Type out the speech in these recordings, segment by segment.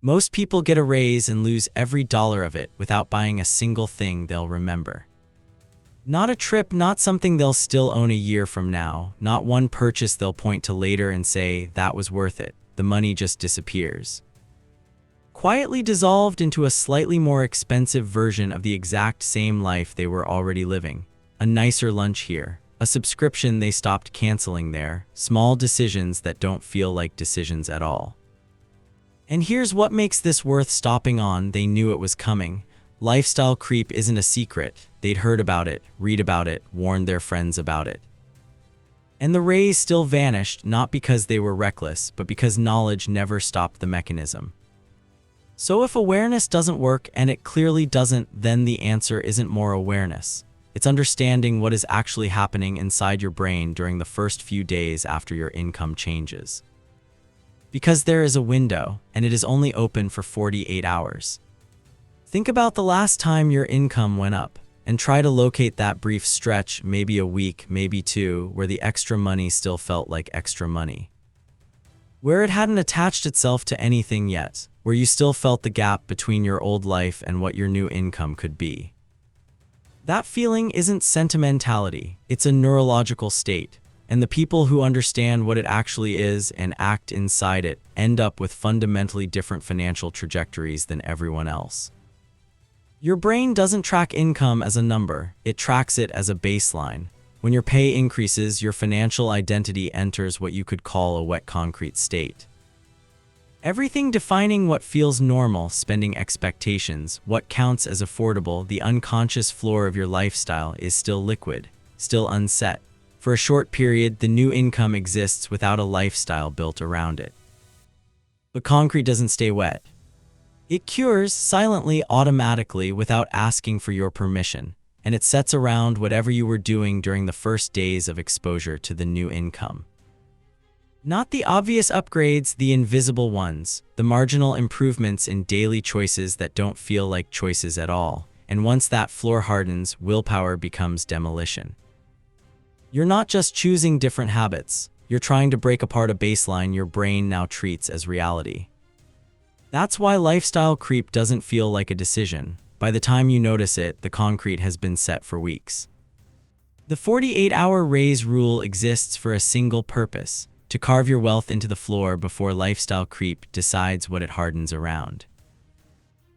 Most people get a raise and lose every dollar of it without buying a single thing they'll remember. Not a trip, not something they'll still own a year from now, not one purchase they'll point to later and say, that was worth it. The money just disappears. Quietly dissolved into a slightly more expensive version of the exact same life they were already living. A nicer lunch here, a subscription they stopped canceling there, small decisions that don't feel like decisions at all. And here's what makes this worth stopping on. They knew it was coming. Lifestyle creep isn't a secret. They'd heard about it, read about it, warned their friends about it. And the raise still vanished, not because they were reckless, but because knowledge never stopped the mechanism. So if awareness doesn't work, and it clearly doesn't, then the answer isn't more awareness. It's understanding what is actually happening inside your brain during the first few days after your income changes. Because there is a window, and it is only open for 48 hours. Think about the last time your income went up, and try to locate that brief stretch, maybe a week, maybe two, where the extra money still felt like extra money. Where it hadn't attached itself to anything yet, where you still felt the gap between your old life and what your new income could be. That feeling isn't sentimentality, it's a neurological state, and the people who understand what it actually is and act inside it end up with fundamentally different financial trajectories than everyone else. Your brain doesn't track income as a number, it tracks it as a baseline. When your pay increases, your financial identity enters what you could call a wet concrete state. Everything defining what feels normal, spending expectations, what counts as affordable, the unconscious floor of your lifestyle is still liquid, still unset. For a short period, the new income exists without a lifestyle built around it. But concrete doesn't stay wet. It cures silently, automatically, without asking for your permission, and it sets around whatever you were doing during the first days of exposure to the new income. Not the obvious upgrades, the invisible ones, the marginal improvements in daily choices that don't feel like choices at all, and once that floor hardens, willpower becomes demolition. You're not just choosing different habits, you're trying to break apart a baseline your brain now treats as reality. That's why lifestyle creep doesn't feel like a decision. By the time you notice it, the concrete has been set for weeks. The 48-hour raise rule exists for a single purpose: to carve your wealth into the floor before lifestyle creep decides what it hardens around.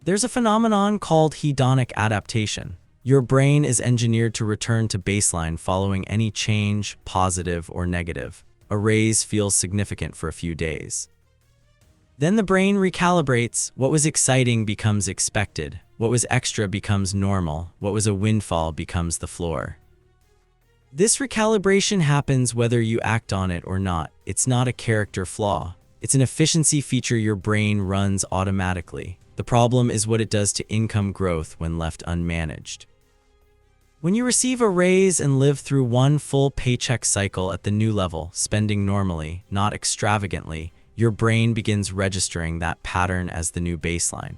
There's a phenomenon called hedonic adaptation. Your brain is engineered to return to baseline following any change, positive or negative. A raise feels significant for a few days. Then the brain recalibrates. What was exciting becomes expected. What was extra becomes normal. What was a windfall becomes the floor. This recalibration happens whether you act on it or not. It's not a character flaw. It's an efficiency feature your brain runs automatically. The problem is what it does to income growth when left unmanaged. When you receive a raise and live through one full paycheck cycle at the new level, spending normally, not extravagantly, your brain begins registering that pattern as the new baseline.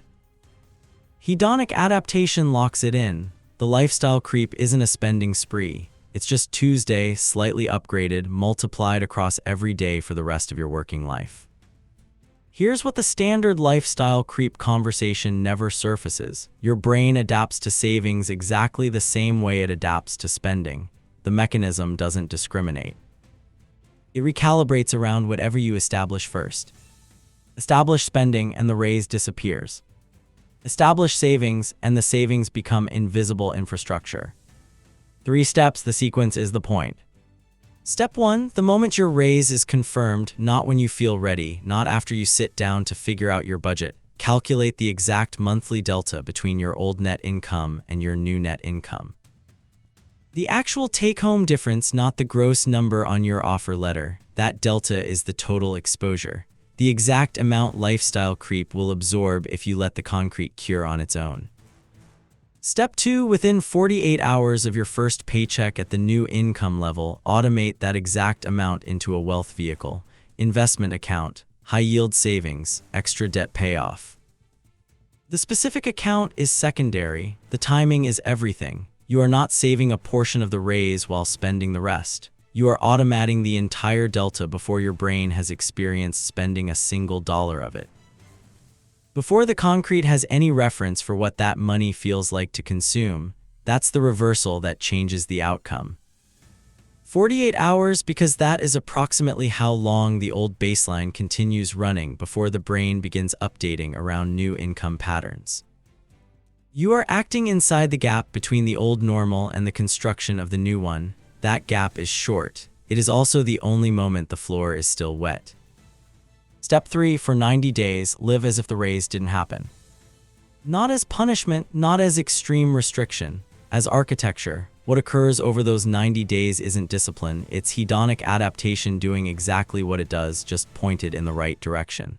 Hedonic adaptation locks it in. The lifestyle creep isn't a spending spree. It's just Tuesday, slightly upgraded, multiplied across every day for the rest of your working life. Here's what the standard lifestyle creep conversation never surfaces. Your brain adapts to savings exactly the same way it adapts to spending. The mechanism doesn't discriminate. It recalibrates around whatever you establish first. Establish spending and the raise disappears. Establish savings and the savings become invisible infrastructure. 3 steps, the sequence is the point. Step 1, the moment your raise is confirmed, not when you feel ready, not after you sit down to figure out your budget. Calculate the exact monthly delta between your old net income and your new net income. The actual take-home difference, not the gross number on your offer letter. That delta is the total exposure. The exact amount lifestyle creep will absorb if you let the concrete cure on its own. Step 2, within 48 hours of your first paycheck at the new income level, automate that exact amount into a wealth vehicle, investment account, high-yield savings, extra debt payoff. The specific account is secondary. The timing is everything. You are not saving a portion of the raise while spending the rest. You are automating the entire delta before your brain has experienced spending a single dollar of it. Before the concrete has any reference for what that money feels like to consume, that's the reversal that changes the outcome. 48 hours, because that is approximately how long the old baseline continues running before the brain begins updating around new income patterns. You are acting inside the gap between the old normal and the construction of the new one. That gap is short. It is also the only moment the floor is still wet. Step 3. For 90 days, live as if the raise didn't happen. Not as punishment, not as extreme restriction, as architecture. What occurs over those 90 days isn't discipline, it's hedonic adaptation doing exactly what it does, just pointed in the right direction.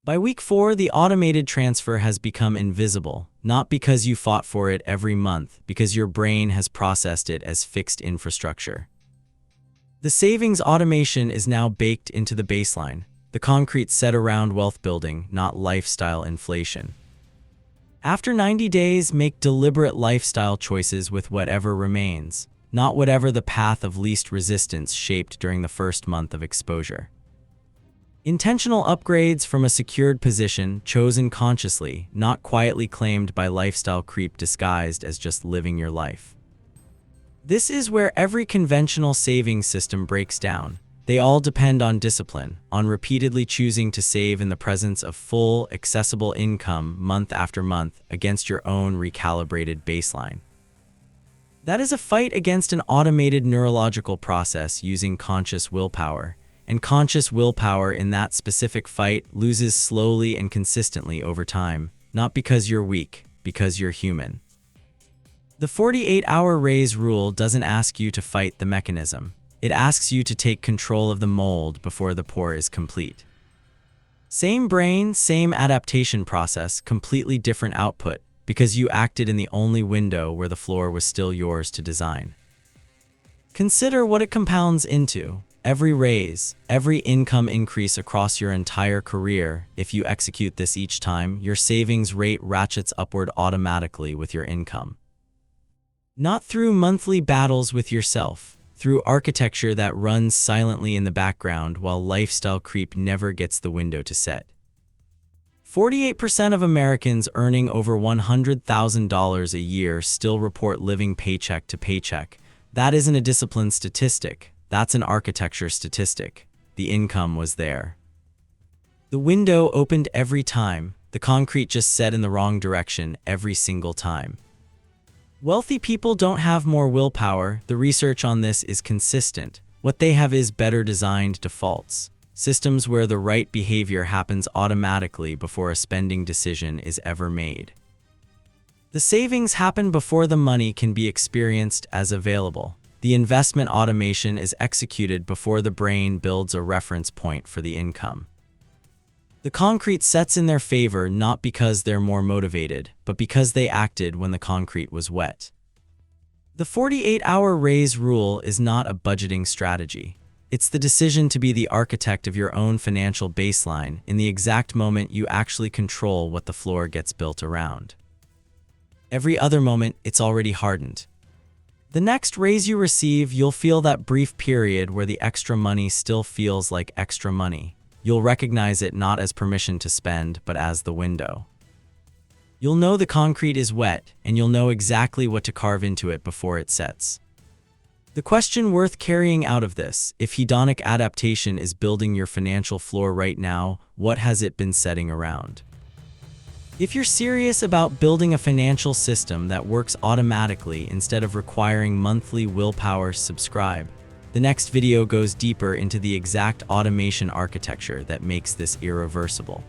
By week 4, the automated transfer has become invisible, not because you fought for it every month, because your brain has processed it as fixed infrastructure. The savings automation is now baked into the baseline, the concrete set around wealth building, not lifestyle inflation. After 90 days, make deliberate lifestyle choices with whatever remains, not whatever the path of least resistance shaped during the first month of exposure. Intentional upgrades from a secured position, chosen consciously, not quietly claimed by lifestyle creep disguised as just living your life. This is where every conventional savings system breaks down. They all depend on discipline, on repeatedly choosing to save in the presence of full, accessible income month after month against your own recalibrated baseline. That is a fight against an automated neurological process using conscious willpower, and conscious willpower in that specific fight loses slowly and consistently over time, not because you're weak, because you're human. The 48-hour raise rule doesn't ask you to fight the mechanism. It asks you to take control of the mold before the pour is complete. Same brain, same adaptation process, completely different output, because you acted in the only window where the floor was still yours to design. Consider what it compounds into. Every raise, every income increase across your entire career. If you execute this each time, your savings rate ratchets upward automatically with your income. Not through monthly battles with yourself, through architecture that runs silently in the background while lifestyle creep never gets the window to set. 48% of Americans earning over $100,000 a year still report living paycheck to paycheck. That isn't a discipline statistic, that's an architecture statistic. The income was there. The window opened every time, the concrete just set in the wrong direction every single time. Wealthy people don't have more willpower. The research on this is consistent. What they have is better designed defaults. Systems where the right behavior happens automatically before a spending decision is ever made. The savings happen before the money can be experienced as available. The investment automation is executed before the brain builds a reference point for the income. The concrete sets in their favor not because they're more motivated, but because they acted when the concrete was wet. The 48-hour raise rule is not a budgeting strategy. It's the decision to be the architect of your own financial baseline in the exact moment you actually control what the floor gets built around. Every other moment, it's already hardened. The next raise you receive, you'll feel that brief period where the extra money still feels like extra money. You'll recognize it not as permission to spend, but as the window. You'll know the concrete is wet, and you'll know exactly what to carve into it before it sets. The question worth carrying out of this, if hedonic adaptation is building your financial floor right now, what has it been setting around? If you're serious about building a financial system that works automatically instead of requiring monthly willpower, subscribe. The next video goes deeper into the exact automation architecture that makes this irreversible.